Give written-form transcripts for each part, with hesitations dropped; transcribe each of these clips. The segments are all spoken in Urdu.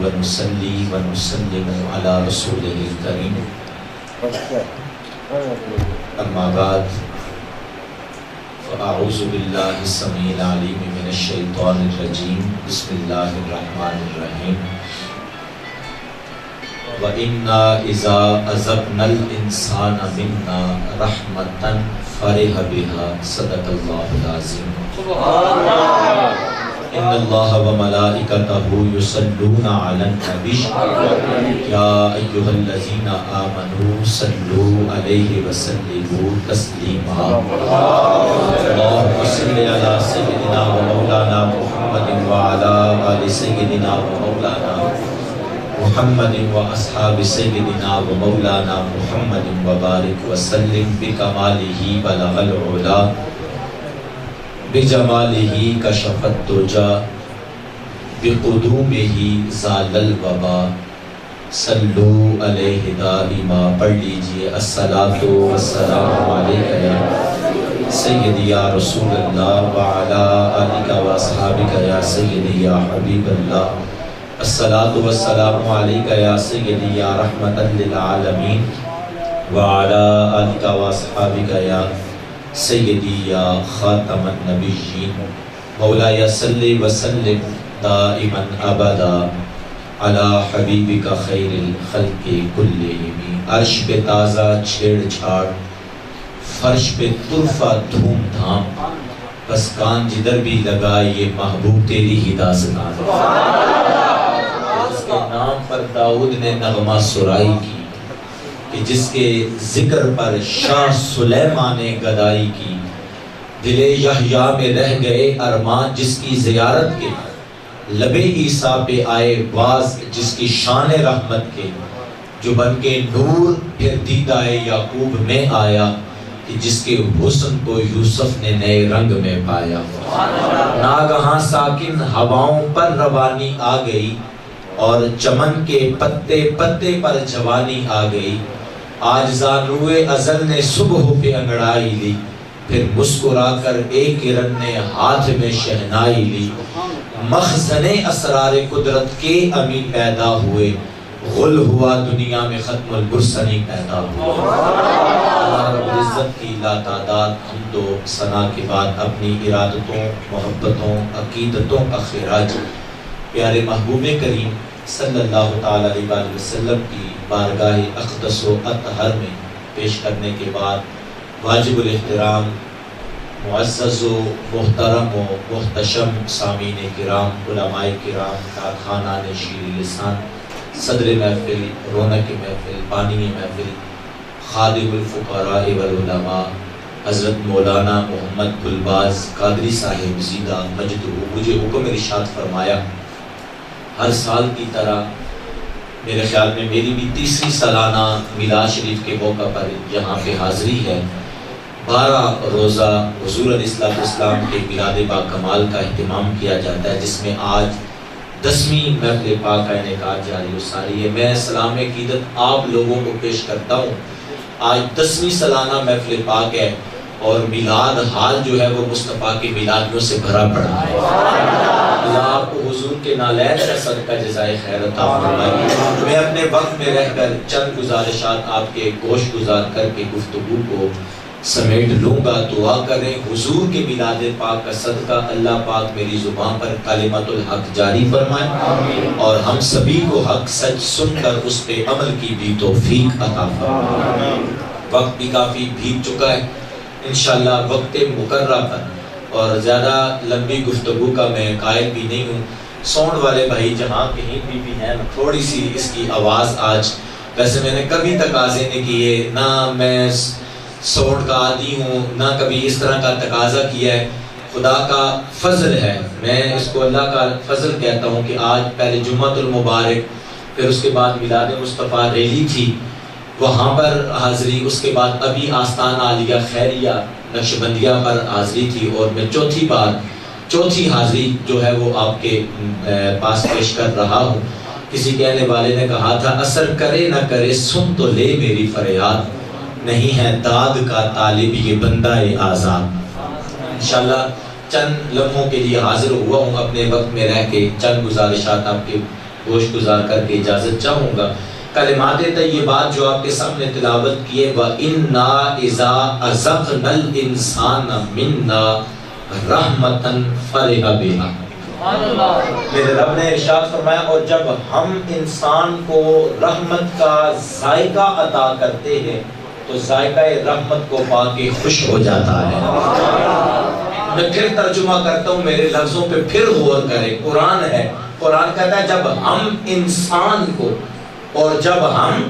ونصلي ونسلم على رسوله الكريم اما بعد فاعوذ بالله السميع العليم من الشيطان الرجيم بسم الله الرحمن الرحيم وَإِنَّا إِذَا أَذَقْنَا الْإِنسَانَ مِنَّا رَحْمَةً فَرِحَ بِهَا صدق الله العظيم إِنَّ اللَّهَ وَمَلَائِكَتَهُ يُصَلُّونَ عَلَى النَّبِيِّ يَا أَيُّهَا الَّذِينَ آمَنُوا صَلُّوا عَلَيْهِ وَسَلِّمُوا تَسْلِيمًا اللهم صل على سيدنا ومولانا محمد وعلى آل سيدنا ومولانا محمد واصحاب سيدنا ومولانا محمد وبارك وسلم بكماله بلغ العلا بجماله كشف الدجى بقدومه زال الوبا صلوا علیہ دائما. پڑھ لیجئے الصلاۃ والسلام علیک یا سیدی یا رسول اللہ وعلی آلک واصحابک یا سیدی یا حبیب اللہ. الصلاۃ والسلام علیک یا سیدی یا رحمۃ للعالمین وعلی آلک واصحابک یا سیدی یا خاتم النبیین. مولایا صلی وسلم دائما ابدا علی حبیبک خیر الخلق کلہم. عرش پہ تازہ چھیڑ چھاڑ، فرش پہ طرفہ دھوم دھام، بس کان جدھر بھی لگائے یہ محبوب تیری ہی داستان. جس کے نام پر داؤد نے نغمہ سرائی کی، کہ جس کے ذکر پر شاہ سلیمان نے گدائی کی. دل یحییٰ میں رہ گئے ارمان جس کی زیارت کے، لب عیسیٰ پہ آئے باز جس کی شان رحمت کے. جو بن کے نور پھر دیدہ یعقوب میں آیا، کہ جس کے حسن کو یوسف نے نئے رنگ میں پایا. ناگہاں ساکن ہواؤں پر روانی آ گئی، اور چمن کے پتے پتے پر جوانی آ گئی. آج زانوئے ازل نے صبح پہ انگڑائی لی، پھر مسکرا کر ایک کرن نے ہاتھ میں شہنائی لی. مخزن اسرار قدرت کے امی پیدا ہوئے، غل ہوا دنیا میں ختم البرسنی پیدا ہوا. اللہ رب العزت کی لا تعداد حمد و ثنا کے بعد اپنی ارادتوں، محبتوں، عقیدتوں کا خراج پیارے محبوب کریم صلی اللہ تعالی علیہ وسلم کی بارگاہ اقدس و اطہر میں پیش کرنے کے بعد، واجب الاحترام معزز و محترم و محتشم سامعین کرام، علماء کرام، کارخانان شیر لسان، صدر محفل، رونق محفل، بانی محفل، خادم الفقراء والعلماء حضرت مولانا محمد گلباز قادری صاحب زیدہ مجدہ، مجھے حکم ارشاد فرمایا ہر سال کی طرح میرے خیال میں میری بھی تیسری سالانہ میلاد شریف کے موقع پر یہاں پہ حاضری ہے. 12 روزہ حضور علیہ السلام کے میلاد با کمال کا اہتمام کیا جاتا ہے، جس میں آج 10ویں محفل پاک کا انعقاد جاری و ساری ہے. میں سلام عقیدت آپ لوگوں کو پیش کرتا ہوں. آج 10ویں سالانہ محفل پاک ہے، اور میلاد حال جو ہے وہ مصطفیٰ کے میلادیوں سے بھرا پڑا ہے. اللہ آپ کو حضور کے نالین کا صدقہ جزائے خیر عطا فرمائے. میں اپنے وقت میں رہ کر چند گزارشات آپ کے گوش گزار کر کے گفتگو کو سمیٹ لوں گا. دعا کریں حضور کے میلاد پاک کا صدقہ اللہ پاک میری زبان پر کلمت الحق جاری فرمائے، اور ہم سبھی کو حق سچ سن کر اس پہ عمل کی بھی توفیق عطا فرمائے. وقت بھی کافی بیت چکا ہے، انشاءاللہ وقت مقررہ پر اور زیادہ لمبی گفتگو کا میں قائل بھی نہیں ہوں. ساؤنڈ والے بھائی جہاں کہیں بھی ہیں، تھوڑی سی اس کی آواز آج، ویسے میں نے کبھی تقاضے نہیں کیے، نہ میں ساؤنڈ کا عادی ہوں، نہ کبھی اس طرح کا تقاضا کیا ہے. خدا کا فضل ہے، میں اس کو اللہ کا فضل کہتا ہوں کہ آج پہلے جمعۃ المبارک، پھر اس کے بعد میلاد مصطفیٰ ریلی تھی، وہاں پر حاضری، اس کے بعد ابھی آستان عالیہ خیریہ نقشبندیہ پر حاضری تھی، اور میں چوتھی حاضری جو ہے وہ آپ کے پاس پیش کر رہا ہوں. کسی کہنے والے نے کہا تھا اثر کرے نہ کرے سن تو لے میری فریاد، نہیں ہے داد کا طالب یہ بندہ آزاد. انشاءاللہ چند لمحوں کے لیے حاضر ہوا ہوں، اپنے وقت میں رہ کے چند گزارشات آپ کے گوش گزار کر کے اجازت چاہوں گا. کلمات طیبات جو آپ کے سامنے تلاوت کیے، وَإِنَّا إِذَا أَذَقْنَا الْإِنسَانَ مِنَّا رَحْمَةً فَرِحَ بِهَا. میرے رب نے ارشاد فرمایا اور جب ہم انسان کو رحمت کا ذائقہ عطا کرتے ہیں تو ذائقہ رحمت کو پا کے خوش ہو جاتا ہے. میں پھر ترجمہ کرتا ہوں، میرے لفظوں پہ پھر غور کریں. قرآن ہے، قرآن کہتا ہے جب ہم انسان کو، اور جب ہم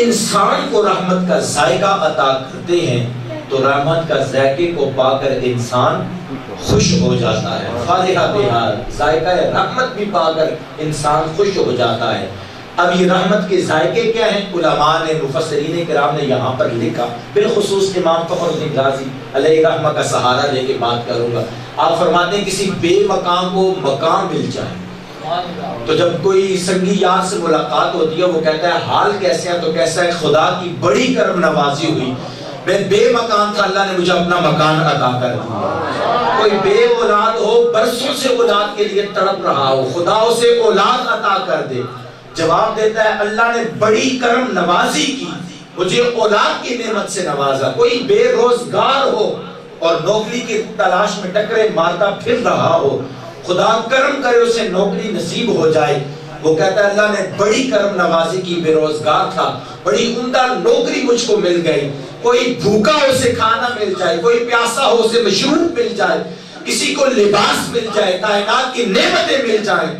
انسان کو رحمت کا ذائقہ عطا کرتے ہیں تو رحمت کا ذائقے کو پا کر انسان خوش ہو جاتا ہے. فارغہ بہار، ذائقہ رحمت بھی پا کر انسان خوش ہو جاتا ہے. اب یہ رحمت کے ذائقے کیا ہیں؟ علماء نے، مفسرین کرام نے یہاں پر لکھا. بالخصوص امام فخر الدین رازی علیہ رحمہ کا سہارا لے کے بات کروں گا. آپ فرماتے ہیں کسی بے مقام کو مقام مل جائے تو جب کوئی سنگی یار سے ملاقات ہوتی ہے وہ کہتا ہے حال کیسے ہے؟ تو کیسا ہے؟ خدا کی بڑی کرم نوازی ہوئی، میں بے مکان تھا، اللہ نے مجھے اپنا مکان عطا کر دیا. کوئی بے اولاد ہو، برسوں سے اولاد کے لیے تڑپ رہا ہو، خدا اسے اولاد عطا کر دے. جواب دیتا ہے اللہ نے بڑی کرم نوازی کی، مجھے اولاد کی نعمت سے نوازا. کوئی بے روزگار ہو اور نوکری کی تلاش میں ٹکرے مارتا پھر رہا ہو، خدا کرم کرے اسے نوکری نصیب ہو جائے. وہ کہتا ہے اللہ نے بڑی کرم نوازی کی، بے روزگار تھا، بڑی عمدہ نوکری مجھ کو مل گئی. کوئی بھوکا ہو اسے کھانا مل جائے، کوئی پیاسا ہو اسے مشروب مل جائے، کسی کو لباس مل جائے، کائنات کی نعمتیں مل جائیں.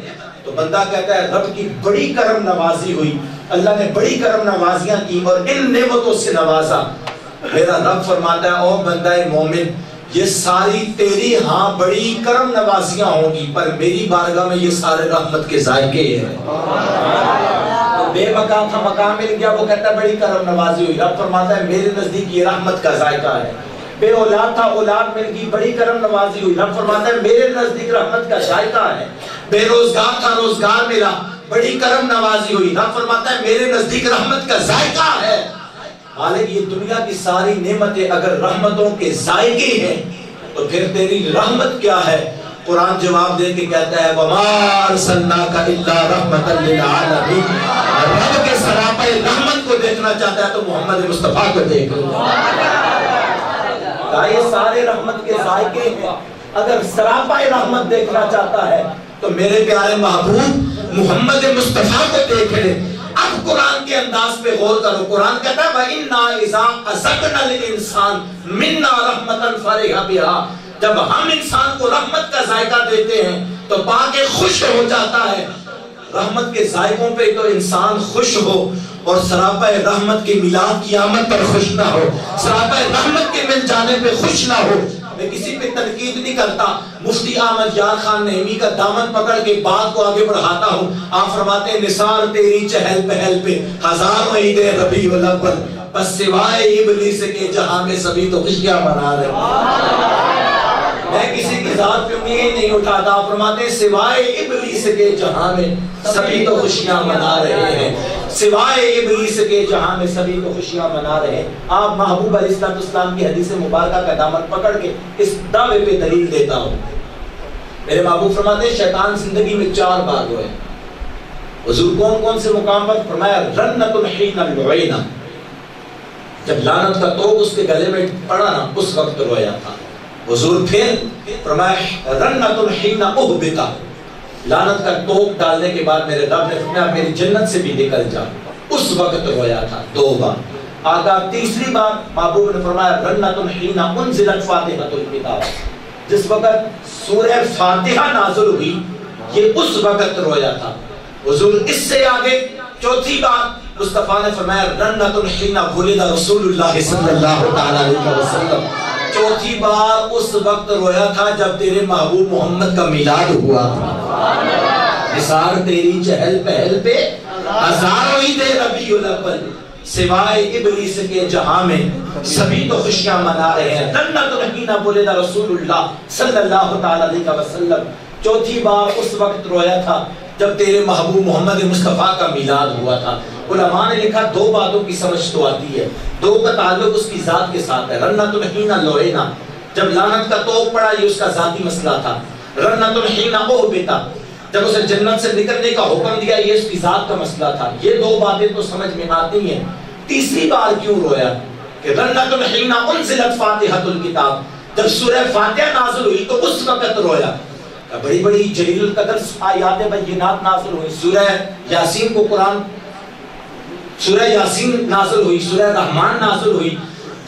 تو بندہ کہتا ہے رب کی بڑی کرم نوازی ہوئی، اللہ نے بڑی کرم نوازیاں کی اور ان نعمتوں سے نوازا. میرا رب فرماتا ہے او بندہ مومن، یہ ساری تیری ہاں بڑی کرم نوازیاں ہوں گی پر میری بارگاہ میں یہ سارے رحمت کے ذائقے ہیں. تو بے مقام تھا، مقام مل گیا، وہ کہتا ہے بڑی کرم نوازی ہوئی. رب فرماتا ہے میرے نزدیک یہ رحمت کا ذائقہ ہے. بے اولاد تھا، اولاد مل گئی، بڑی کرم نوازی ہوئی. رب فرماتا ہے میرے نزدیک رحمت کا ذائقہ ہے. بے روزگار تھا، روزگار ملا، بڑی کرم نوازی ہوئی. رب فرماتا ہے میرے نزدیک رحمت کا ذائقہ ہے. حالانکہ یہ دنیا کی ساری نعمتیں اگر رحمتوں کے ذائقے ہیں تو پھر تیری رحمت کیا ہے؟ قرآن جواب دے کے کہتا ہے وَمَا أَرْسَلْنَاكَ إِلَّا رَحْمَةً لِلْعَالَمِينَ. رب کے سراپے رحمت کو دیکھنا چاہتا ہے تو محمد مصطفیٰ کو دیکھ لو. یہ سارے رحمت کے ذائقے ہیں. اگر سراپا رحمت دیکھنا چاہتا ہے تو میرے پیارے محبوب محمد مصطفیٰ کو دیکھ لے. اب قرآن کے انداز پہ غور کرو. قرآن کہتا ہے وَإِنَّا إِذَا أَذَقْنَا الْإِنسَانَ مِنَّا رَحْمَةً فَرِحَ بِهَا. جب ہم انسان کو رحمت کا ذائقہ دیتے ہیں تو پا کے خوش ہو جاتا ہے. رحمت کے ذائقوں پہ تو انسان خوش ہو اور سراپا رحمت کی میلاد قیامت پر خوش نہ ہو، سراپا رحمت کے مل جانے پہ خوش نہ ہو. میں کسی پہ تنقید نہیں کرتا. مفتی احمد یار خان نعیمی کا دامن پکڑ کے بات کو آگے بڑھاتا ہوں. آپ فرماتے ہیں نثار تیری چہل پہل پہ ہزاروں عید ربیع الاول، بس سوائے ابلیس کے جہاں میں سبھی تو خوشیاں منا رہے ہیں. میں کسی کی ذات پہ انگلی نہیں اٹھاتا. آپ فرماتے ہیں سوائے ابلیس کے جہاں میں سبھی تو خوشیاں منا رہے ہیں، سوائے ابلیس کے جہاں میں سبھی تو خوشیاں منا رہے ہیں. آپ محبوب علیہ السلام کی حدیث مبارکہ کا دامن پکڑ کے اس دعوے پہ دلیل دیتا ہوں. میرے محبوب فرماتے ہیں شیطان زندگی میں 4 بار روئے. حضور کون کون سے مقام پر؟ فرمایا رنت الحین العینا، جب لعنت کا توق اس کے گلے میں پڑا نا اس وقت رویا تھا. حضور پھر فرمایا رنت الحین احبتا، لعنت کا توق ڈالنے کے بعد میرے رب نے فرمایا میری جنت سے بھی نکل جا، اس وقت رویا تھا 2 بار. آقا تیسری بار محبوب نے فرمایا رنت الحین انزلت فاتحۃ الکتاب، جس وقت سورہ فاتحہ نازل ہوئی یہ اس وقت رویا تھا. حضور اس سے آگے 4تھی بار مصطفیٰ نے فرمایا رنت الحین ولد رسول اللہ صلی اللہ علیہ وسلم، 4تھی بار اس وقت رویا تھا جب تیرے محبوب محمد کا میلاد ہوا تھا. نثار تیری چہل پہل پہ ہزاروں عید ربیع الاول، سوائے ابلیس کے جہاں میں سبھی تو خوشیاں منا رہے ہیں. رنت الحین ولد رسول اللہ صلی اللہ علیہ وسلم، 4تھی بار اس وقت رویا تھا جب تیرے محبوب محمد مصطفیٰ کا میلاد ہوا تھا. علماء نے لکھا 2 باتوں کی سمجھ تو آتی ہے، 2 کا تعلق اس کی ذات کے ساتھ ہے. رنت الحین لوئینا، جب لعنت کا توق پڑا یہ اس کا ذاتی مسئلہ تھا. رنت الحین احبتا، جب اسے جنت سے نکلنے کا حکم دیا یہ اس کی ذات کا مسئلہ تھا. یہ دو باتیں تو سمجھ میں آتی ہیں. تیسری بار کیوں رویا کہ رنۃ حین انزلت فاتحۃ الکتاب، جب سورہ فاتحہ نازل ہوئی تو اس وقت رویا. بڑی بڑی جلیل القدر آیات بینات نازل ہوئی. سورہ یاسین کو قرآن، سورہ یاسین نازل ہوئی، سورہ رحمان نازل ہوئی.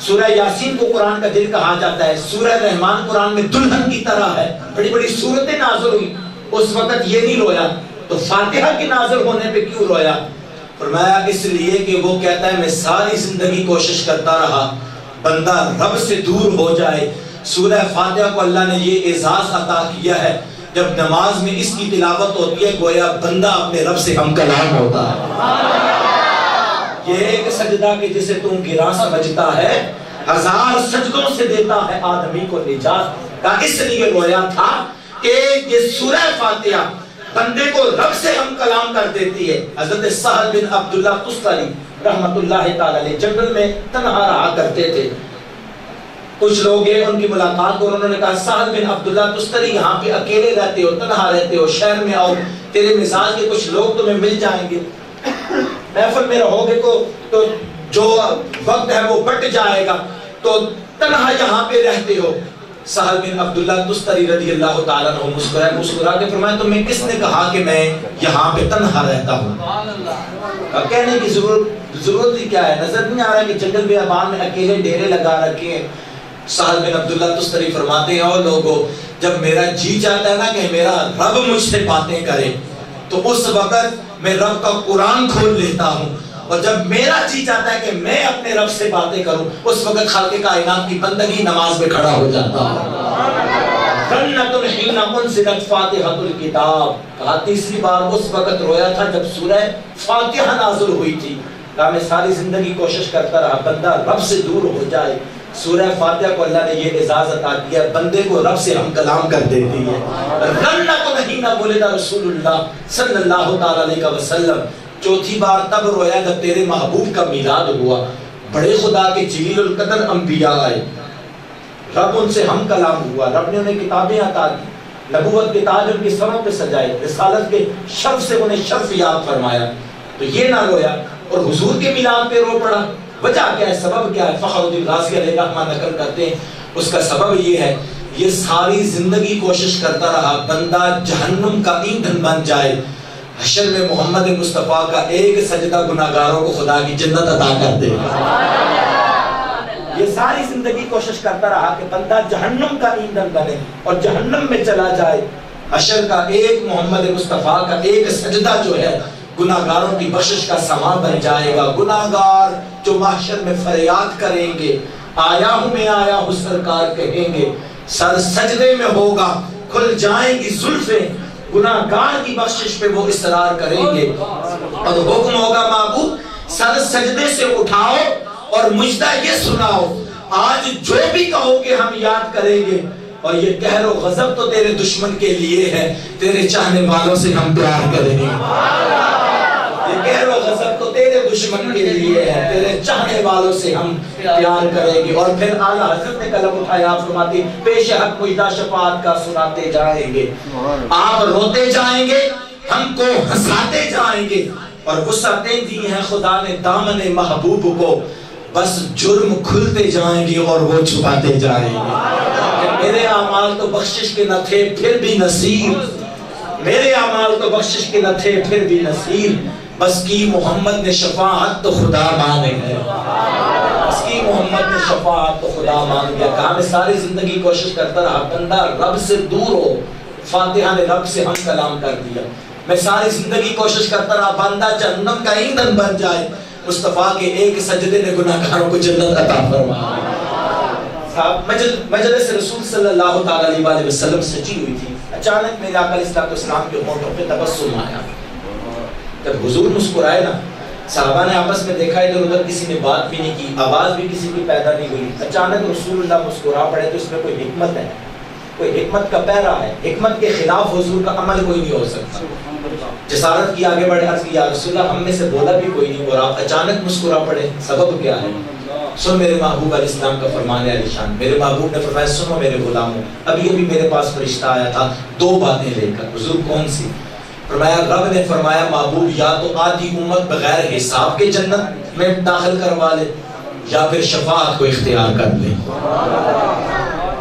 سورہ یاسین کو قرآن کا دل کہا جاتا ہے، سورہ رحمان قرآن میں دلہن کی طرح ہے. بڑی بڑی سورتیں نازل ہوئی، اس وقت یہ نہیں رویا. تو فاتحہ کے نازل ہونے پہ کیوں رویا؟ فرمایا اس لیے کہ وہ کہتا ہے میں ساری زندگی کوشش کرتا رہا بندہ رب سے دور ہو جائے. سورہ فاتحہ کو اللہ نے یہ اعزاز عطا کیا ہے، جب نماز میں اس کی تلاوت ہوتی ہے گویا بندہ اپنے رب سے ہم کلام ہوتا ہے. یہ ایک سجدہ کہ جسے تم گراں سمجھتا ہے 1000 سجدوں سے دیتا ہے آدمی کو نجات کا. اس لیے رویا تھا کہ یہ سورہ فاتحہ بندے کو رب سے ہم کلام کر دیتی ہے. حضرت سہل بن عبداللہ تستری رحمت اللہ تعالی علیہ جنگل میں تنہا رہا کرتے تھے. کچھ لوگ ہیں ان کی ملاقات کو انہوں نے کہا سہل بن عبداللہ تستری یہاں پہ اکیلے رہتے ہو، تنہا رہتے ہو، شہر میں آؤ، تیرے مزاج کے کچھ لوگ تمہیں مل جائیں گے، محفل میں رہو گے تو جو وقت ہے وہ بٹ جائے گا، تو تنہا یہاں پہ رہتے ہو. سہل بن عبداللہ تستری رضی اللہ تعالیٰ عنہ مسکرا کے فرمایا تمہیں کس نے کہا کہ میں یہاں پہ تنہا رہتا ہوں؟ کہنے کی ضرورت ہی کیا ہے؟ نظر نہیں آ رہا کہ جنگل بیابان میں اکیلے ڈیرے لگا رکھے ہیں. سہل بن عبداللہ تستری فرماتے ہیں اور لوگوں جب میرا جی چاہتا ہے نا کہ میرا رب مجھ سے باتیں کرے تو اس وقت میں رب کا قرآن کھول لیتا ہوں، اور جب میرا جی چاہتا ہے کہ میں اپنے رب سے باتیں کروں اس وقت خالق کائنات کی بندگی نماز میں کھڑا ہو جاتا ہوں. رنۃ حین انزلت فاتحۃ الکتاب، کہا تیسری بار اس وقت رویا تھا جب سورہ فاتحہ نازل ہوئی تھی. کہا میں ساری زندگی کوشش کرتا رہا بندہ رب سے دور ہو جائے. سورہ فاتحہ کو اللہ نے یہ اعزاز عطا کیا بندے کو رب سے ہم کلام کر دیتی ہے. رنۃ حین ولد رسول اللہ صلی اللہ تعالی علیہ وسلم، چوتھی بار تب رویا جب تیرے محبوب کا میلاد ہوا. بڑے خدا کے جلیل القدر انبیاء آئے، رب ان سے ہم کلام ہوا، رب نے انہیں کتابیں عطا کی، نبوت کے تاج ان کی سروں پہ سجائے، رسالت کے شرف سے انہیں شرف یاد فرمایا. تو یہ نہ رویا اور حضور کے میلاد پہ رو پڑا. وجہ کیا ہے؟ سبب کیا ہے؟ فخر الدین رازی علیہ رحمہ نقل کرتے ہیں اس کا سبب یہ ہے یہ ساری زندگی کوشش کرتا رہا بندہ جہنم کا ایندھن بن جائے، حشر میں محمد مصطفیٰ کا ایک سجدہ گناہگاروں کو خدا کی جنت عطا کر دے. یہ ساری زندگی کوشش کرتا رہا کہ بندہ جہنم کا ایندھن بنے اور جہنم میں چلا جائے. حشر کا ایک محمد مصطفیٰ کا ایک سجدہ جو ہے گناہگاروں کی بخشش کا سامان بن جائے گا. گناہگار جو محشر میں فریاد کریں گے آیا ہوں میں آیا ہوں سرکار کہیں گے، سر سجدے میں ہوگا کھل جائیں گی زلفیں، گناہگار کی بخشش پہ وہ اصرار کریں گے اور حکم ہوگا معبود سر سجدے سے اٹھاؤ اور مجدہ یہ سناؤ آج جو بھی کہو گے ہم یاد کریں گے. اور یہ قہر و غضب تو تیرے دشمن کے لیے ہے، تیرے چاہنے والوں سے ہم پیار کریں گے. یہ قہر و غضب تو تیرے دشمن کے لیے ہے، تیرے چاہنے والوں سے ہم پیار کریں گے. اور پھر اعلیٰ حضرت نے قلم اٹھایا، آپ فرماتے پیش حق مجدہ شفاعت کا سناتے جائیں گے، آپ روتے جائیں گے ہم کو ہنساتے جائیں گے. اور وسعتیں دی ہیں خدا نے دامن محبوب کو، بس جرم کھلتے جائیں گے اور وہ چھپاتے جائیں گے. میرے اعمال تو بخشش کے نہ تھے پھر بھی نصیب، میرے اعمال تو بخشش کے نہ تھے پھر بھی نصیب، بس کی محمد نے شفاعت تو خدا مانے ہے، بس کی محمد نے شفاعت تو خدا مان گیا. کہا میں ساری زندگی کوشش کرتا رہا بندہ رب سے دور ہو، فاتحہ نے رب سے ہم کلام کر دیا. میں ساری زندگی کوشش کرتا رہا بندہ جہنم کا ایندھن بن جائے، مصطفیٰ کے ایک سجدے نے گناہگاروں کو جنت عطا فرمایا. مجلس رسول صلی اللہ تعالی علیہ وسلم سجی ہوئی تھی، اچانک میرے آقا علیہ السلام کے ہونٹوں پہ تبسم آیا. جب حضور مسکرائے نا صحابہ نے آپس میں دیکھا ادھر ادھر کسی نے بات بھی نہیں کی، آواز بھی کسی کی پیدا نہیں ہوئی. اچانک رسول اللہ مسکرا پڑے تو اس میں کوئی حکمت ہے، کوئی حکمت کا پیرا ہے. حکمت کے خلاف حضور کا عمل کوئی نہیں ہو سکتا. جسارت کی آگے بڑھے عرض کی یا رسول اللہ ہم میں سے بولا بھی کوئی نہیں اور آپ اچانک مسکرا پڑے، سبب کیا ہے؟ سن میرے محبوب علیہ السلام کا فرمان علی شان. میرے محبوب نے فرمایا سنو میرے غلاموں، ابھی ابھی میرے پاس فرشتہ آیا تھا 2 باتیں لے کر. حضور کون سی؟ فرمایا رب نے فرمایا محبوب یا تو آدھی امت بغیر حساب کے جنت میں داخل کروا لے یا پھر شفاعت کو اختیار کر لے.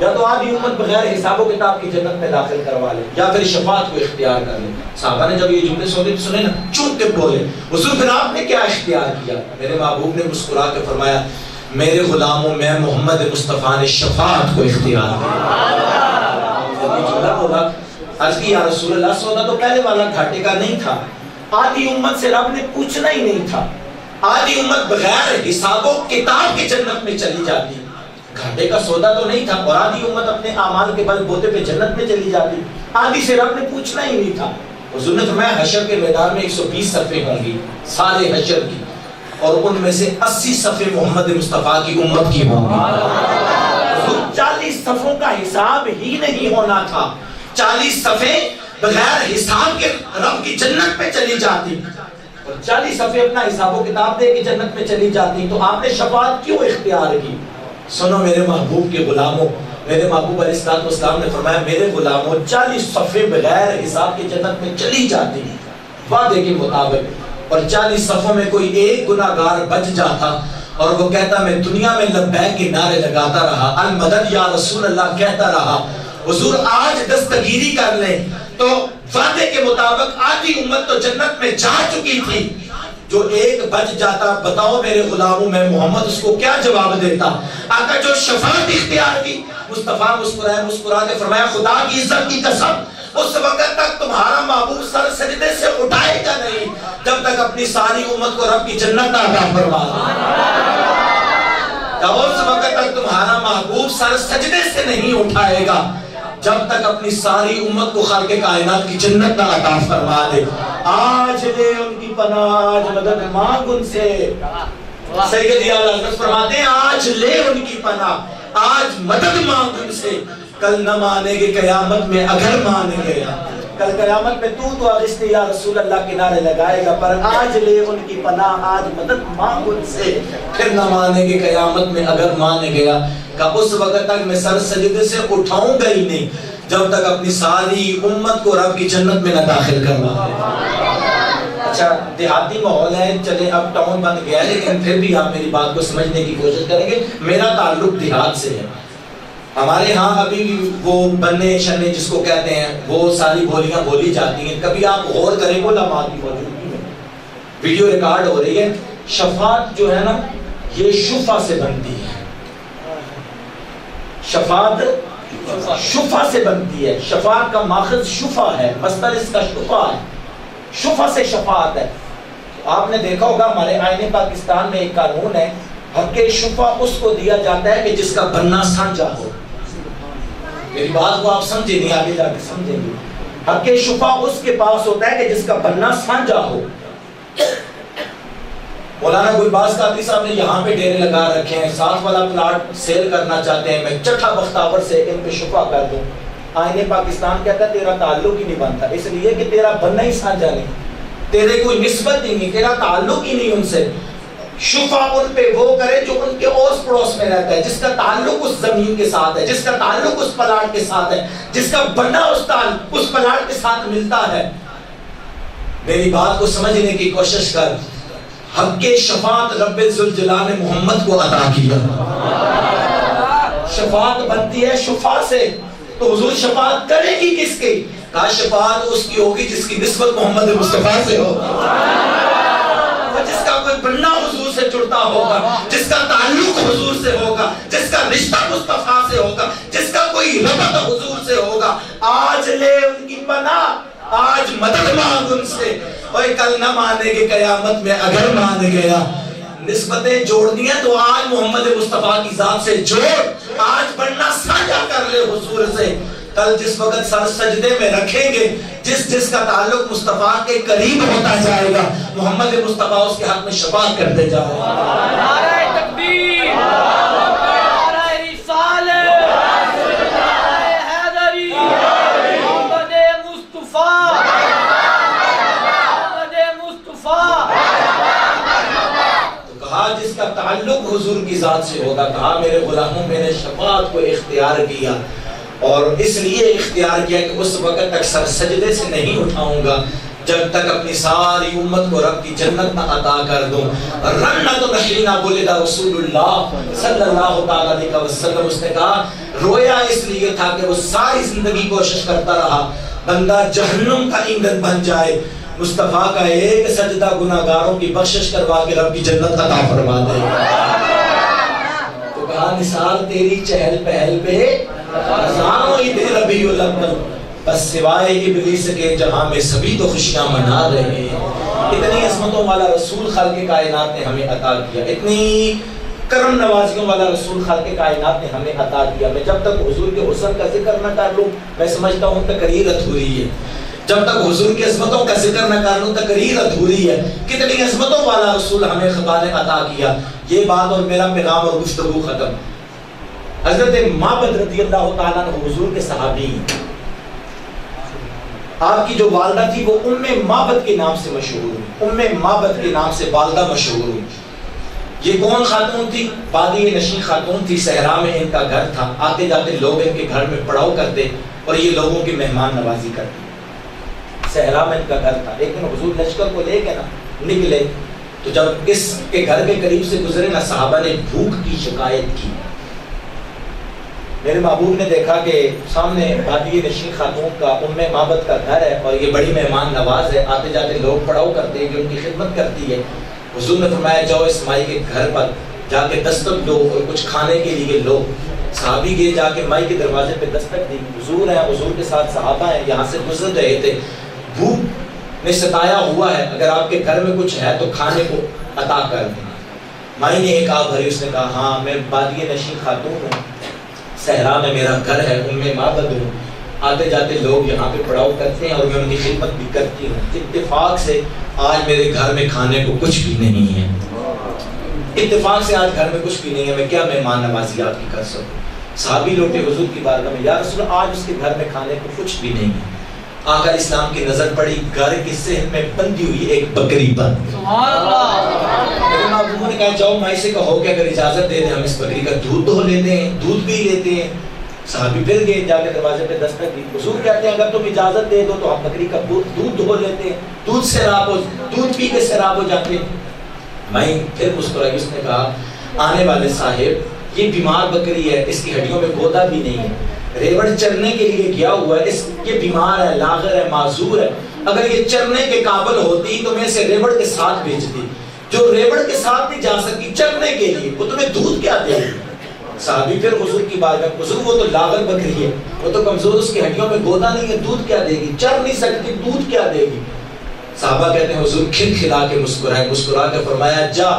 یا تو آدھی امت بغیر حساب و کتاب کی جنت میں داخل کروا لے یا پھر شفاعت کو اختیار کر لے. صحابہ نے جب یہ جملے سنے نا چونک کے بولے حضور پھر آپ نے کیا اختیار کیا؟ میرے محبوب نے مسکرا کے فرمایا میرے غلاموں میں محمد مصطفیٰ نے شفاعت کو اختیار کیا. جب یہ جملہ بولا عرض کی یا رسول اللہ سودا تو پہلے والا گھاٹے کا نہیں تھا, آدھی امت سے رب نے پوچھنا ہی نہیں تھا, آدھی امت بغیر حساب و کتاب کی جنت میں چلی جاتی, گھاٹے کا سودا تو نہیں تھا, اور آدھی امت اپنے اعمال کے بل بوتے پہ جنت میں چلی جاتی, آدھی سے رب نے پوچھنا ہی نہیں تھا. حضور نے فرمایا حشر کے میدان میں 120 صفیں ہوں گی سارے حشر کی, اور ان میں سے 80 صفیں محمد مصطفیٰ کی امت کی ہوں گی. 40 صفوں کا حساب ہی نہیں ہونا تھا, 40 صفیں بغیر حساب کے رب کی جنت میں چلی جاتی, اور 40 صفیں اپنا حساب و کتاب دے کے جنت میں چلی جاتی. تو آپ نے شفاعت کیوں اختیار کی؟ سنو میرے محبوب کے غلاموں, میرے محبوب علیہ السلام نے فرمایا میرے غلاموں 40 صفیں بغیر حساب کی جنت میں چلی جاتی وعدے کے مطابق, اور 40 صفوں میں کوئی ایک گناہگار بچ جاتا اور وہ کہتا میں دنیا میں لبیک کے نعرے لگاتا رہا, المدد یا رسول اللہ کہتا رہا, حضور آج دستگیری کر لیں, تو وعدے کے مطابق آدھی امت تو جنت میں جا چکی تھی, جو ایک بچ جاتا بتاؤ میرے غلاموں میں محمد اس کو کیا جواب دیتا؟ آقا جو شفاعت اختیار کی. مصطفیٰ مسکرا کے فرمایا خدا کی عزت کی قسم اس وقت تک تمہارا محبوب سر سجدے سے اٹھائے گا نہیں جب تک اپنی ساری امت کو رب کی جنت عطا فرما دے. اس وقت تک تمہارا محبوب سر سجدے سے نہیں اٹھائے گا جب تک اپنی ساری امت کو خالق کائنات کی جنت نہ عطا فرما دے. آج لے ان کی پناہ, آج مدد مانگ ان سے. سید اعلیٰ حضرت فرماتے ہیں آج لے ان کی پناہ, آج مدد مانگ ان سے, کل نہ مانے گے قیامت میں اگر مان گیا. کل قیامت میں تو آغشتے یا رسول اللہ کے نعرے لگائے گا, پر آج لے ان کی پناہ, آج مدد مانگ ان سے, پھر نہ مانے گے قیامت میں اگر مان گیا. کہ اس وقت تک میں سر سجدے سے اٹھاؤں گا ہی نہیں جب تک اپنی ساری امت کو رب کی جنت میں نہ داخل کروا. اچھا دیہاتی ماحول ہے, چلے اب ٹاؤن بن گیا ہے, لیکن پھر بھی آپ میری بات کو سمجھنے کی کوشش کریں گے. میرا تعلق دیہات سے ہے, ہمارے ہاں ابھی بھی وہ بننے شنے جس کو کہتے ہیں وہ ساری بولیاں بولی جاتی ہیں. کبھی آپ غور کریں وہ علماء کی موجودگی میں ویڈیو ریکارڈ ہو رہی ہے. شفاعت جو ہے نا یہ شفا سے بنتی ہے, شفاعت شفا سے بنتی ہے. شفاعت کا ماخذ شفا ہے, مصدر اس کا شفا ہے, شفا سے شفاعت ہے. آپ نے دیکھا ہوگا ہمارے آئین پاکستان میں ایک قانون ہے, حق شفا اس کو دیا جاتا ہے کہ جس کا بننا سانجا ہو. میری بات کو آپ سمجھیں نہیں, آگے جا کے سمجھیں گے. حق شفا اس کے پاس ہوتا ہے کہ جس کا بننا سانجا ہو. مولانا گلباز قادری صاحب نے یہاں پہ ڈیرے لگا رکھے ہیں, ساتھ والا پلاٹ سیل کرنا چاہتے ہیں, میں چٹھا بختاور سے ان پہ شفا کر دوں. آئین پاکستان کہتا ہے تیرا تعلق ہی نہیں بنتا, اس لیے کہ تیرا بننا ہی سانجا نہیں, تیرے کوئی نسبت ہی نہیں, تیرا تعلق ہی نہیں ان سے. شفا ان پہ وہ کرے جو ان کے اوس پڑوس میں رہتا ہے, جس کا تعلق اس زمین کے ساتھ ہے, جس کا تعلق اس پلاٹ کے ساتھ ہے, جس کا بننا اس پلاٹ کے ساتھ ملتا ہے. میری بات کو سمجھنے کی کوشش کر. حق شفاعت رب ذوالجلال نے محمد کو عطا کیا. شفاعت بنتی ہے شفا سے, تو حضور شفاعت کرے گی کس کی؟ کہا شفاعت اس کی ہوگی جس کی نسبت محمد مصطفیٰ سے ہو, جس کا کوئی بننا حضور سے جڑتا ہوگا, جس کا تعلق حضور سے ہوگا, جس کا رشتہ مصطفیٰ سے ہوگا, جس کا کوئی ربط حضور سے ہوگا. آج لے ان کی پناہ, آج مدد مانگ ان سے, اور کل نہ مانے گے قیامت میں اگر مان گیا. نسبتیں جوڑنی ہیں تو آج محمد مصطفیٰ کی ذات سے جوڑ, آج بننا سانجا کر لے حضور سے. کل جس وقت سر سجدے میں رکھیں گے, جس کا تعلق مصطفیٰ کے قریب ہوتا جائے گا, محمد مصطفیٰ اس کے حق میں شفاعت کرتے جائے گا. نعرہ تکبیر, نعرہ رسالت, نعرہ حیدری, محمد مصطفیٰ, محمد مصطفیٰ. تو کہا جس کا تعلق حضور کی ذات سے ہوگا, کہا میرے غلاموں میں نے شفاعت کو اختیار کیا, اور اس لیے اختیار کیا کہ اس وقت تک سر سجدے سے نہیں اٹھاؤں گا جب تک اپنی ساری امت کو رب کی جنت نہ عطا کر دوں. رنت نحین ولد رسول اللہ صلی اللہ تعالیٰ علیہ وسلم. اس نے کہا رویا اس لیے تھا کہ وہ ساری زندگی کوشش کرتا رہا بندہ جہنم کا ایندھن بن جائے، مصطفیٰ کا ایک سجدہ گناہگاروں کی بخشش کروا کے رب کی جنت عطا فرما دے. تو کہا نثار تیری چہل پہل پہ ہزاروں عید ربیع الاول، بس سوائے ابلیس کے جہاں میں سبھی تو خوشیاں منا رہے ہیں. اتنی عظمتوں والا رسول خالق کائنات نے ہمیں عطا کیا، اتنی کرم نوازیوں والا رسول خالق کائنات نے ہمیں عطا کیا. میں جب تک حضور کے حسن کا ذکر نہ کر لوں میں سمجھتا ہوں تقریر ادھوری ہے. جب تک حضور کی عظمتوں کا ذکر نہ کر لوں تقریر ادھوری ہے. کتنی عظمتوں والا رسول ہمیں خدا نے عطا کیا. یہ بات اور میرا پیغام اور گفتگو ختم. حضرت معبد رضی اللہ تعالیٰ عنہ حضور کے صحابی ہیں. آپ کی جو والدہ تھی وہ ام معبد کے نام سے مشہور ہوئی. ام معبد کے نام سے والدہ مشہور ہوئی. یہ کون خاتون تھی؟ بادی نشین خاتون تھی. صحرا میں ان کا گھر تھا. آتے جاتے لوگ ان کے گھر میں پڑاؤ کرتے اور یہ لوگوں کی مہمان نوازی کرتے. صحرا میں ان کا گھر تھا. ایک دن حضور لشکر کو لے کے نا نکلے تو جب اس کے گھر کے قریب سے گزرے نا صحابہ نے بھوک کی شکایت کی. میرے محبوب نے دیکھا کہ سامنے بادی نشین خاتون کا ام معبد کا گھر ہے اور یہ بڑی مہمان نواز ہے. آتے جاتے لوگ پڑاؤ کرتے ہیں کہ ان کی خدمت کرتی ہے. حضور نے فرمایا جاؤ اس مائی کے گھر پر جا کے دستک دو اور کچھ کھانے کے لیے لو. صحابی گئے جا کے مائی کے دروازے پہ دستک دی. حضور ہیں، حضور کے ساتھ صحابہ ہیں، یہاں سے گزر رہے تھے. بھوک نے ستایا ہوا ہے، اگر آپ کے گھر میں کچھ ہے تو کھانے کو عطا کر دیں. مائی نے ایک آہ بھری. اس نے کہا ہاں میں بادی نشین خاتون ہوں، صحرا میں میرا گھر ہے، ام معبد ہوں. آتے جاتے لوگ یہاں پہ پڑاؤ کرتے ہیں اور میں ان کی خدمت بھی کرتی ہوں. اتفاق سے آج میرے گھر میں کھانے کو کچھ بھی نہیں ہے. اتفاق سے آج گھر میں کچھ بھی نہیں ہے، میں کیا مہمان نوازی آپ کی کر سکوں. صحابی لوٹے حضور کی بارگاہ میں، یا رسول اللہ آج اس کے گھر میں کھانے کو کچھ بھی نہیں ہے. آقا اسلام کی نظر پڑی گھر کی صحن میں بندھی ہوئی ایک بکری پر. سبحان اللہ. میرے محبوب نے کہا جاؤ مائی سے کہو کہ اگر اجازت دے دیں ہم اس بکری کا دودھ دھو لیتے ہیں، دودھ پی لیتے ہیں. صحابی پھر گئے جا کے دروازے پہ دستک دی. حضور کہتے ہیں اگر تم اجازت دے دو تو ہم بکری کا دودھ دھو لیتے ہیں، دودھ پی کے سیراب ہو جاتے ہیں. مائی پھر مسکرائی. اس نے کہا آنے والے صاحب یہ بیمار بکری ہے، اس کی ہڈیوں میں گودا بھی نہیں ہے، ریوڑ چرنے کے لیے گیا ہوا ہے، یہ بیمار ہے، لاغر ہے، معذور ہے. اگر یہ چرنے کے قابل ہوتی تو میں اسے ریوڑ کے ساتھ بھیجتی. جو ریوڑ کے ساتھ نہیں جا سکی چرنے کے لیے وہ تمہیں دودھ کیا دے گی. صحابی پھر حضور کی بارگاہ، حضور وہ تو لاغر بکری ہے، وہ تو کمزور، اس کی ہڈیوں میں گودا نہیں ہے، دودھ کیا دے گی، چر نہیں سکتی، دودھ کیا دے گی. صحابہ کہتے ہیں حضور کھلکھلا کے مسکرائے. مسکرا کے فرمایا جا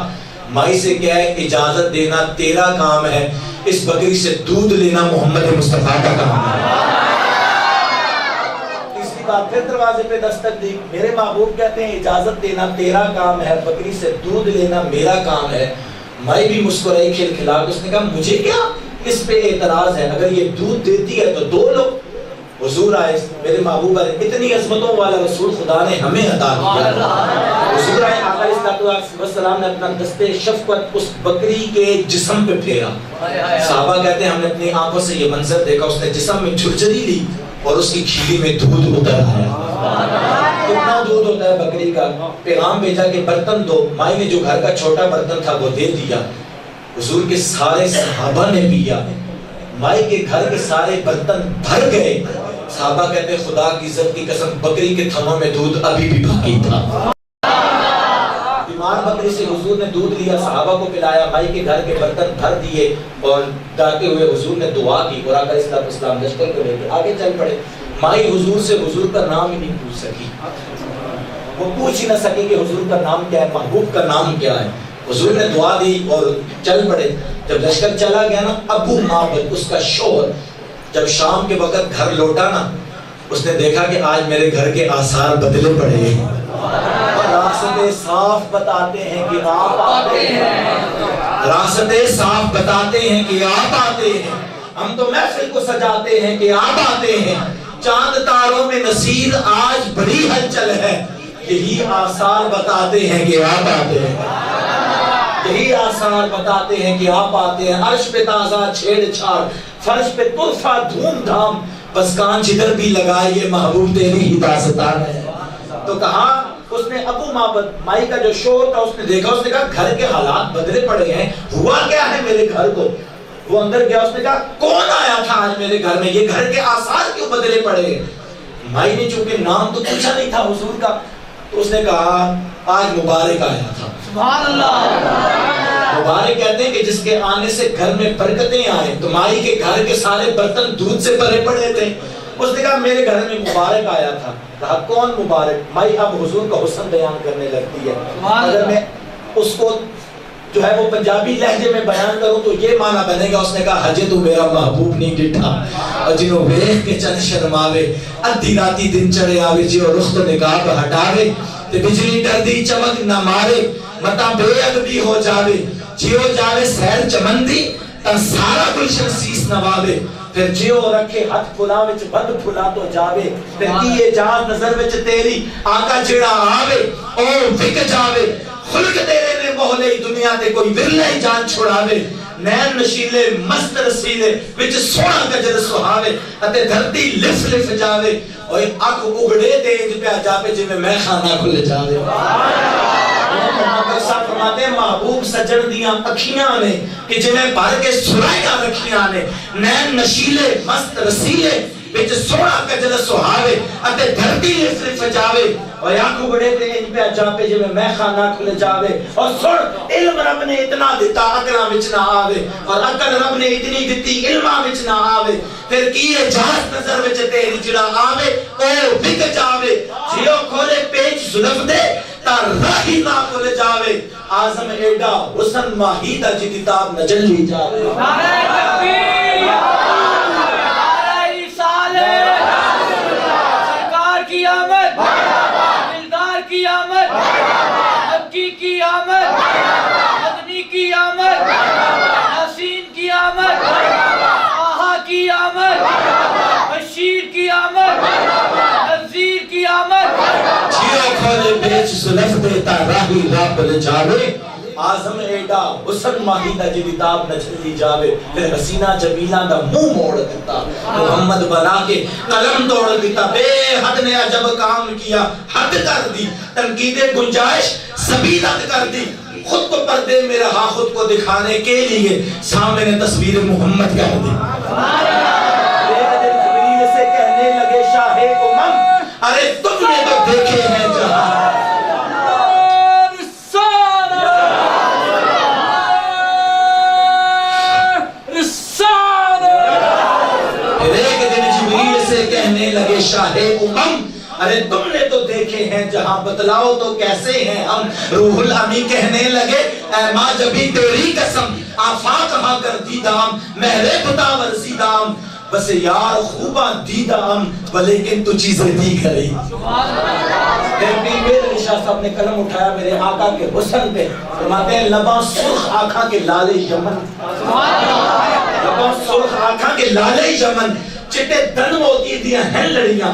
مائی سے کیا ہے اجازت دینا تیرا کام ہے، اس بکری سے دودھ لینا محمد مصطفیٰ کا کام ہے. تیسری بار پھر دروازے پہ دستک دی. میرے محبوب کہتے ہیں اجازت دینا تیرا کام ہے، بکری سے دودھ لینا میرا کام ہے. مائی بھی مسکرائی کھلکھلا کے. اس نے کہا مجھے کیا اس پہ اعتراض ہے، اگر یہ دودھ دیتی ہے تو دو لو. حضور آئے. میرے محبوب علیہ اتنی عظمتوں والا رسول خدا نے ہمیں عطا کیا. حضور آئے آقا علیہ السلام نے اپنا دستے شفقت اس بکری کے جسم پہ پھیرا. صحابہ کہتے ہیں ہم نے اپنی آنکھوں سے یہ منظر دیکھا. اس نے جسم میں جھرجھری لی اور اس کی کھیلی میں دودھ اتر آیا. کتنا دودھ ہوتا ہے بکری کا. پیغام بھیجا کہ برتن دو. مائی نے جو گھر کا چھوٹا برتن تھا وہ دے دیا. حضور کے سارے صحابہ نے پیا. مائی کے گھر کے سارے برتن بھر گئے. صحابہ کہتے ہیں خدا کی عزت کی قسم بکری کے تھنوں میں دودھ ابھی بھی باقی تھا. بیمار بکری سے حضور نے دودھ لیا، صحابہ کو پلایا. مائی کے گھر کے برتن بھر دیے اور جاتے ہوئے حضور نے دعا کی اور آقا اسلام لشکر کو لے کے آگے چل پڑے. مائی حضور سے حضور کا نام ہی نہیں پوچھ سکی. وہ پوچھ ہی نہ سکی کہ حضور کا نام کیا ہے، محبوب کا نام کیا ہے. حضور نے دعا دی اور چل پڑے. جب لشکر چلا گیا نا ابو معبد اس کا شوہر جب شام کے وقت گھر لوٹا نا اس نے دیکھا کہ آج میرے گھر کے آثار بدلے پڑے ہیں. راستے صاف بتاتے ہیں کہ آپ آتے ہیں. راستے صاف بتاتے ہیں کہ آپ آتے ہیں. ہم تو محفل کو سجاتے ہیں کہ آپ آتے ہیں. چاند تاروں میں نصیر آج بڑی ہلچل ہے. یہی آثار بتاتے ہیں کہ آپ آتے ہیں. یہی آثار بتاتے ہیں کہ آپ آتے ہیں. عرش پہ تازہ چھیڑ چھاڑ، فرش پہ تحفہ دھوم دھام، بس کان جدھر بھی لگائیے محبوب تیری ہی داستان ہے. تو کہا اس نے ابو معبد مائی کا جو شور تھا اس نے دیکھا, اس نے کہا گھر کے حالات بدلے پڑے ہیں, ہوا کیا ہے میرے گھر کو. وہ اندر گیا, اس نے کہا کون آیا تھا آج میرے گھر میں, یہ گھر کے آثار کیوں بدلے پڑے. مائی نے چونکہ نام تو پوچھا نہیں تھا حضور کا, تو اس نے کہا آج مبارک آیا تھا. سبحان اللہ. مبارک کہتے ہیں کہ جس کے آنے سے گھر میں برکتیں آئے. تو مائی کے گھر کے سارے برتن دودھ سے بھرے پڑے تھے. اس نے کہا میرے گھر میں مبارک آیا تھا. کہا کون مبارک. مائی اب حضور کا حسن بیان کرنے لگتی ہے. اگر میں اس کو جو ہے وہ پنجابی لہجے میں بیان کروں تو یہ معنی بنے گا. اس نے کہا ہجے تو میرا محبوب نہیں ڈٹھا, اور جنہوں ویکھ کے چن شرماوے, ادھی راتی دن چڑھے آوے, جیو رخ تو نقاب ہٹاوے, تے بجلی ڈردی چمک نہ مارے, متا بے ادبی ہو جاوے, جیو جاوے سیر چمن دی, تن سارا گلشن سیس نواوے, پھر جیو رکھے ہاتھ پھلا وچ بد پھلا تو جاوے, پھر کیے جاز نظر وچ تیری آقا جڑا آوے او وک جاوے, خلق تیرے نے محلے دنیا تے کوئی ورلے جان چھڑاوے, نین نشیلے مست رسیلے وچ سونا گجر سہاوے, اتے دھرتی لف لف جاوے, اور اکھ اگڑے تیج پہ جاوے جی میں خانہ کھل جاوے. فرماتے ہیں محبوب سجن دیاں اکھیاں نے کہ جنہیں بھر کے سرائیاں رکھیاں نے, نین نشیلے مست رسیلے وچ سونا گجر سہاوے, اتے دھرتی لف لف جاوے, اور آنکھوں بڑے تے ان پہ جاپے جی میں خانہ کھل جاوے. اور سن علم رب نے اتنا دیتا عقلہ وچ نہ آوے, اور عقل رب نے اتنی دیتی علمہ وچ نہ آوے, پھر کیے جہاز نظر وچ تیری جڑا آوے او وک جاوے, جیو کھولے پیچ ظلف دے تا راہی نہ کھل جاوے, آزم ایڈا حسن ماہی دا جی کتاب نہ جلی جاوے. نعرہ تکبیر, نعرہ رسالت, سرکار کی آمد, دلدار کی آمد, مکی کی آمد, مدنی کی آمد, یاسین کی آمد, آہا کی آمد, بشیر کی آمد, نذیر کی آمد, جیو کھولے بیچ سلف دیتا راہی رب لے جاوے, آزم ایڈا حسن ماہی دا جی کتاب نہ جلی جاوے. پھر حسینہ جمیلہ دا منہ موڑ دیتا, محمد بنا کے قلم توڑ دیتا, بے حد نے عجب کام کیا حد کر دی, تنقید گنجائش سبیلت کر دی, خود کو پردے میں رہا خود کو دکھانے کے لیے, سامنے تصویر محمد کر دی. جبریل سے کہنے لگے شاہ امم, ارے تم نے تو دیکھے ہیں جہاں, کہنے لگے شاہ امم, ارے تم نے تو دیکھے ہیں جہاں, بتلاؤ تو کیسے ہیں ہم. روح الامی کہنے لگے اے ماں جبھی تیری قسم, آفاق ہاں کر دیدام مہرے خدا ورزیدام, بس یار خوباں دیدام ولیکن تو چیزیں دی کری. پیر شاہ صاحب نے قلم اٹھایا میرے آقا کے حسن پہ, فرماتے ہیں لباں سرخ آنکھاں کے لالے یمن, لباں سرخ آنکھاں کے لالے یمن, چٹے دن موتی دیا ہیں لڑیاں.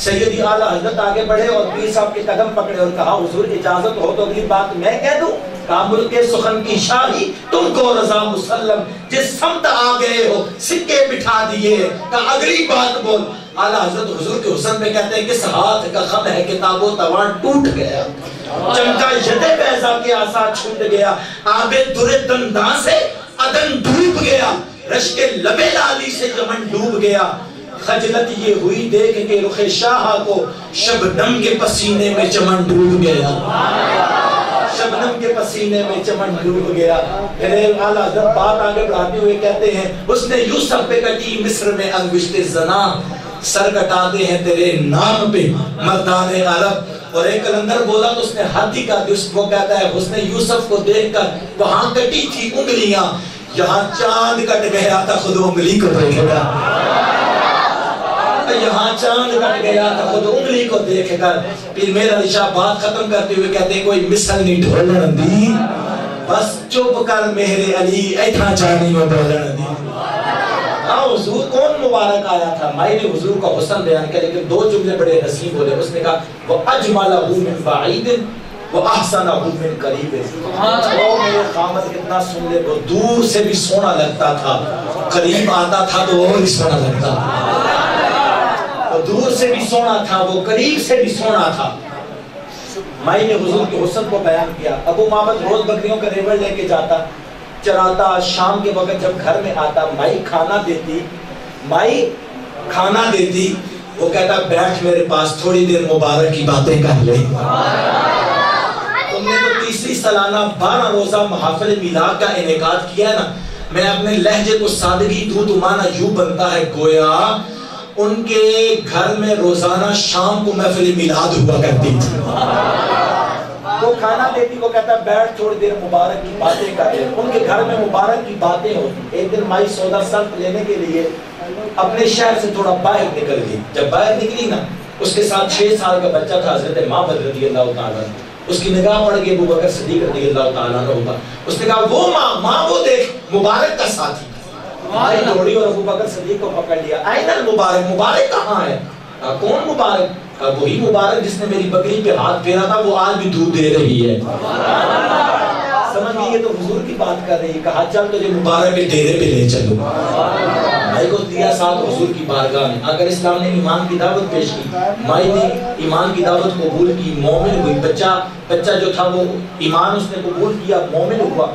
سیدی اعلیٰ حضرت آگے بڑھے اور پیر صاحب کے قدم پکڑے اور کہا حضور اجازت ہو تو اگلی بات میں کہہ دوں. کابل کے سخن کی شاہی تم کو رضا مسلم, جس سمت آ گئے ہو سکے بٹھا دیے, کہا اگلی بات بول. اعلیٰ حضرت حضور کے حسن میں کہتے ہیں کس ہاتھ کا خم ہے کتاب و توان ٹوٹ گیا, چمکا ید بیضا کے آسا چھوٹ گیا, آب در دنداں سے عدن ڈوب گیا, رشک لبے لالی سے یمن ڈوب گیا. خجلت یہ ہوئی دیکھ کے رخ شاہ کو, شبنم کے پسینے میں چمن ڈوب گیا, شبنم کے پسینے میں چمن ڈوب گیا. پھر اعلیٰ حضرت بات آگے بڑھاتے ہوئے کہتے ہیں اس نے یوسف پہ کٹی مصر میں انگشت زنا, سر کٹاتے ہیں تیرے نام پہ مردان عرب. اور ایک کلندر بولا تو اس نے ہاتھی کا دست, وہ کہتا ہے اس نے یوسف کو دیکھ کر وہاں کٹی تھی انگلیاں, یہاں چاند کٹ گیا تھا خود انگلی کو دیکھ گا, یہاں چاند کٹ گیا تھا خود انگلی کو دیکھ کر. پھر میرا رشاہ بات ختم کرتے ہوئے کہتے ہیں کوئی مثل نہیں ڈھولن دی, بس چپ کر میرے علی ایتھا جانی میں بولن دی. حضور کون مبارک آیا تھا, مائی نے حضور کا حسن بیان کیا, لیکن دو جملے بڑے حسین بولے. اس نے کہا وہ اجملہ من بعید وہ احسنہ من قریب, وہ میرے خامد کتنا سن لے, وہ دور سے بھی سونا لگتا تھا, قریب آتا تھا تو اور ہی سونا لگتا, وہ دور سے بھی سونا تھا, وہ قریب سے بھی سونا تھا. مائی نے حضور کے حسن کو بیان کیا. ابو معبد روز بکریوں کا ریوڑ لے کے جاتا, چراتا, شام کے وقت جب گھر میں آتا مائی کھانا دیتی, وہ کہتا بیٹھ میرے پاس تھوڑی دیر مبارک کی باتیں کر لے. تم نے تو تیسری سالانہ 12 روزہ محافل میلاد کا انعقاد کیا نا, میں اپنے لہجے کو سادگی دوں تو مانا یوں بنتا ہے گویا ان کے گھر میں روزانہ شام کو محفل میلاد ہوا کرتی تھی. وہ کھانا دیتی, وہ کہتا بیٹھ تھوڑی دیر مبارک کی باتیں کر لے. ان کے گھر میں مبارک کی باتیں ہوتی. ایک دن مائی سودا سلف لینے کے لیے اپنے شہر سے تھوڑا باہر نکل گئی. جب باہر نکلی نا, اس کے ساتھ 6 سال کا بچہ تھا حضرت معبد رضی اللہ تعالیٰ. اس کی نگاہ پڑ گئی ابو بکر صدیق رضی اللہ تعالیٰ عنہ. اس نے کہا وہ ماں وہ دیکھ مبارک کا ساتھی. مائی دوڑی اور ابو بکر صدیق کو پکڑ لیا. آئین المبارک, مبارک کہاں ہے؟ کون مبارک؟ وہی مبارک جس نے میری بکری پہ ہاتھ پھیرا تھا, وہ آج بھی دودھ دے رہی ہے. سمجھ گئی, یہ تو حضور کی بات کر رہی ہے. کہا چل تجھے مبارک کے ڈیرے پہ لے چلو. مائی کو دیا ساتھ حضور کی بارگاہ میں. اگر اسلام نے ایمان کی دعوت پیش کی, مائی نے ایمان کی دعوت قبول کی, مومن ہوئی. بچہ جو تھا وہ ایمان اس نے قبول کیا, مومن ہوا.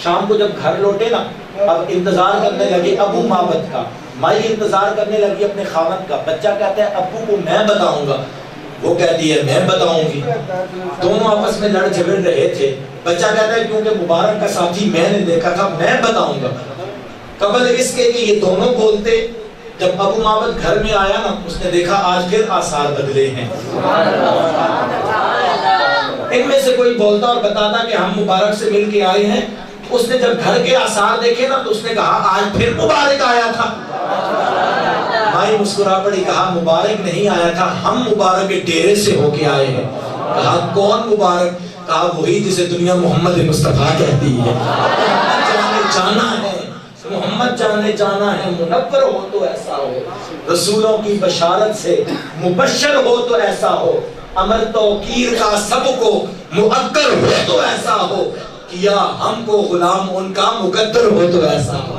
شام کو جب گھر لوٹے نا, اب انتظار کرنے لگے ابو معبد کا. مائی انتظار کرنے لگی اپنے خاوند کا. بچہ کہتا ہے ابو کو میں بتاؤں گا, وہ کہتی ہے میں بتاؤں گی. دونوں آپس میں لڑ جھگڑ رہے تھے. بچہ کہتا ہے کیونکہ مبارک کا ساتھی میں نے دیکھا تھا, میں بتاؤں گا. قبل اس کے کہ یہ دونوں بولتے, جب ابو معبد گھر میں آیا نا, اس نے دیکھا آج پھر آثار بدلے ہیں. ان میں سے کوئی بولتا اور بتاتا کہ ہم مبارک سے مل کے آئے ہیں. اس نے جب گھر کے آثار دیکھے نا, تو اس نے کہا آج پھر مبارک آیا تھا. مائی مسکرا پڑی, کہا مبارک نہیں آیا تھا, ہم مبارک کے ڈیرے سے ہو کے آئے ہیں. کہا کون مبارک؟ کہا وہی جسے دنیا محمد مصطفیٰ کہتی ہے. جانا ہے محمد, جانا ہے. منور ہو تو ایسا ہو, رسولوں کی بشارت سے مبشر ہو تو ایسا ہو. امر توقیر کا سب کو مؤکر ہو تو ایسا ہو. کیا ہم کو غلام ان کا مقدر ہو تو ایسا ہو.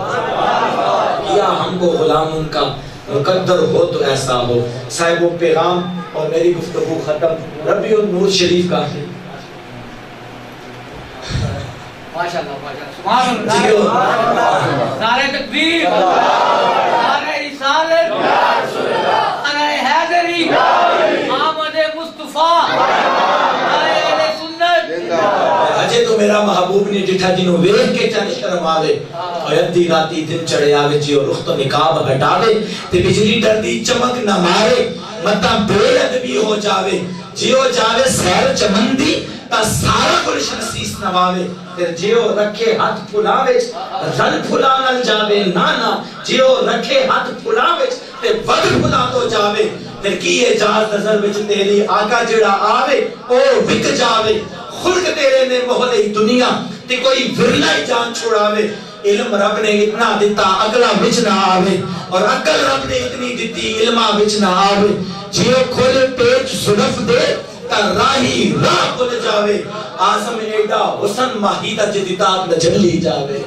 کیا ہم کو غلام ان کا مقدر ہو تو ایسا ہو. صاحب و پیغام اور میری گفتگو ختم. ربیع النور شریف کا ماشاءاللہ سبحان اللہ. نعرہ تکبیر, نعرہ رسالت, نعرہ حیدری, آمد مصطفیٰ, نعرہ اہل سنت. اجے تو میرا محبوب نے ڈٹھا جنوں ویکھ کے چن شرم آوے. ادھی راتی دن چڑھے آوے, جیو رخ تو نقاب ہٹاوے, تے بجلی ڈردی چمک نہ مارے, متا بے ادبی ہو جاوے. جیو جاوے سیر چمندی تا سارا گلشن سیس نواوے. پھر جیو رکھے ہاتھ پھلاوے رن پھلا نل جاوے. نانا جیو رکھے ہاتھ پھلاوے تے ود پھلا تو جاوے. پھر کی اجاز نظر وچ تیری آقا جڑا آوے او وک جاوے. خلق تیرے نے محلے دنیا تے کوئی ورلہ جان چھوڑاوے. علم رب نے اتنا دیتا اگلا وچ نہ آوے, اور عقل رب نے اتنی دیتی علمہ وچ نہ آوے. جیو کھولے پیچ زلف دے تا راہی راہ کھل جاوے. آزم ایڈا حسن ماہیدہ جدیدات نہ جلی جاوے.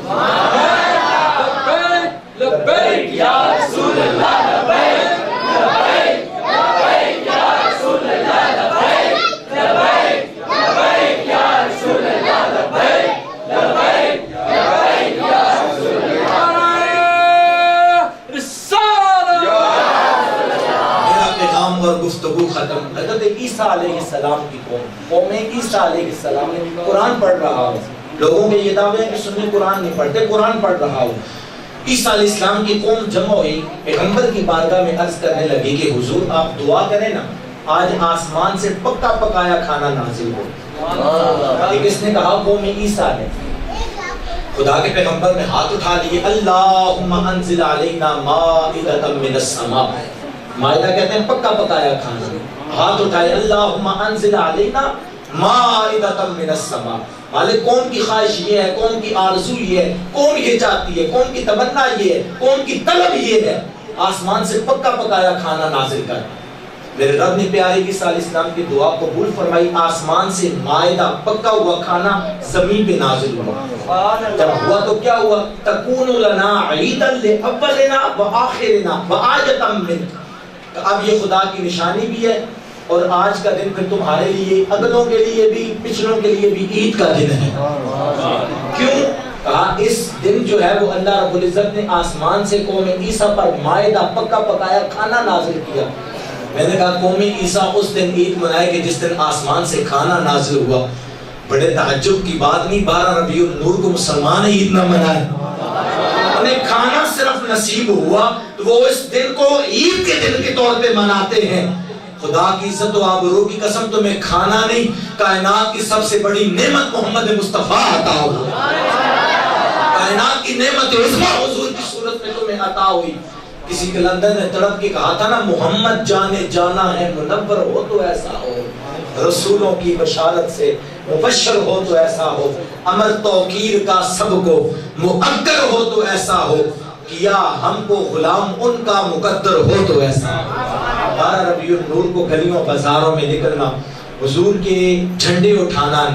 لبیک یا رسول اللہ, لبیک لبیک لبیک یا رسول اللہ, لبیک لبیک لبیک یا رسول اللہ, لبیک لبیک لبیک یا رسول اللہ. رسالت. میرا پیغام اور گفتگو ختم. حضرت عیسیٰ علیہ السلام کی قوم عیسیٰ علیہ السلام نے قرآن پڑھ رہا ہوں. لوگوں کے یہ دعوے ہیں کہ سنی قرآن نہیں پڑھتے, قرآن پڑھ رہا ہوں. عیسیٰ علیہ السلام کی قوم جمع ہوئی, پیغمبر کی بارگاہ میں عرض کرنے لگی کہ حضور آپ دعا کریں نا, آج آسمان سے پکا پکایا کھانا نازل ہو. کس نے کہا؟ قوم عیسیٰ نے. خدا کے پیغمبر نے ہاتھ اٹھا لیے, اللہم انزل علینا مائدۃ من السماء. مائدہ کہتے ہیں پکا پکایا کھانا. ہاتھ اٹھائے, اللہم انزل علینا مائدۃ من السماء. مالک قوم کی خواہش یہ ہے, قوم کی آرزو یہ ہے, قوم یہ چاہتی ہے, قوم کی تمنا یہ ہے, قوم کی طلب یہ ہے, آسمان سے پکا پکایا کھانا نازل کر. میرے رب نے پیارے عیسیٰ علیہ السلام کی دعا قبول فرمائی. آسمان سے مائدہ پکا ہوا کھانا زمین پہ نازل ہوا. جب ہوا تو کیا ہوا؟ تکون لنا عیدا لاولنا وآخرنا وآیۃ منک. اب یہ خدا کی نشانی بھی ہے, اور آج کا دن پھر تمہارے لیے، اگلوں کے لیے بھی، پچھلوں کے لیے بھی عید کا دن ہے۔ کیوں؟ کہا اس دن جو ہے وہ اللہ رب العزت نے آسمان سے قوم عیسیٰ پر مائدہ پکا پکایا کھانا نازل کیا۔ میں نے کہا قوم عیسیٰ اس دن عید منائے کہ جس دن آسمان سے کھانا نازل ہوا۔ بڑے تعجب کی بات نہیں 12 ربیع النور کو مسلمان عید نہ منائے، انہیں کھانا صرف نصیب ہوا تو وہ اس دن کو عید کے دن کے طور پہ مناتے ہیں۔ خدا کی عزت و آبرو کی قسم تمہیں کھانا نہیں، کائنات کی سب سے بڑی نعمت محمد مصطفیٰ عطا ہوئی، کائنات کی نعمت عظمیٰ حضور کی صورت میں تمہیں عطا ہوئی۔ کسی کلندر نے تڑپ کے کہا تھا نا، محمد جانے جانا ہے منور ہو تو ایسا ہو، رسولوں کی بشارت سے مبشر ہو تو ایسا ہو، امر توقیر کا سب کو مقدر ہو تو ایسا ہو، کیا ہم کو غلام ان کا مقدر ہو تو ایسا ہو۔ 12 ربیع النور کو گلیوں بازاروں میں نکلنا، حضور کے جھنڈے اٹھانا،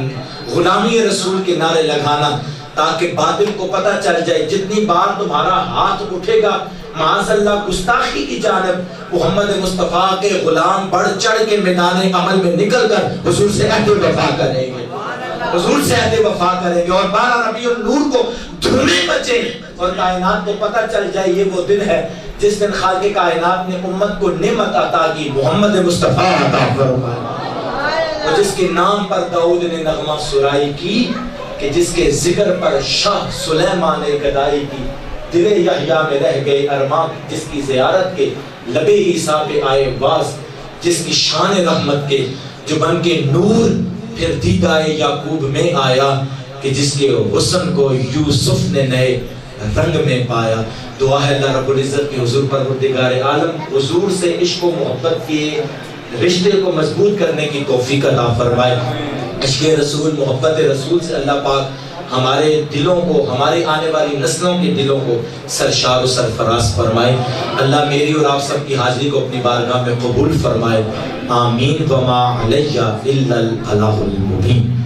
غلامی رسول کے نعرے لگانا، تاکہ باطل کو پتہ چل جائے جتنی بار تمہارا ہاتھ اٹھے گا معاذ اللہ گستاخی کی جانب، محمد مصطفیٰ کے غلام بڑھ چڑھ کے میدان عمل میں نکل کر حضور سے عہد وفا کریں گے، حضور سے عہد وفا کریں گے۔ اور 12 ربیع النور کو دھومے بچے اور کائنات کو پتہ چل جائے یہ وہ دن ہے جس دن خالق کائنات نے امت کو نعمت عطا کی، محمد مصطفیٰ عطا فرمایا، اور جس کے نام پر داؤد نے نغمہ سرائی کی کہ جس کے ذکر پر شاہ سلیمان نے گدائی کی، دل یحییٰ میں رہ گئے ارمان، جس کی زیارت کے لبے عیسیٰ پہ آئے واز، جس کی شان رحمت کے جو بن کے نور پھر دیدہ یعقوب میں آیا، کہ جس کے حسن کو یوسف نے نئے رنگ میں پایا۔ دعا ہے اللہ رب العزت کے حضور پروردگار عالم حضور سے عشق و محبت کے رشتے کو مضبوط کرنے کی توفیق عطا فرمائے۔ عشق رسول، محبت رسول سے اللہ پاک ہمارے دلوں کو، ہمارے آنے والی نسلوں کے دلوں کو سرشار و سرفراز فرمائے۔ اللہ میری اور آپ سب کی حاضری کو اپنی بارگاہ میں قبول فرمائے۔ آمین وما علیہ الا البلاغ المبین۔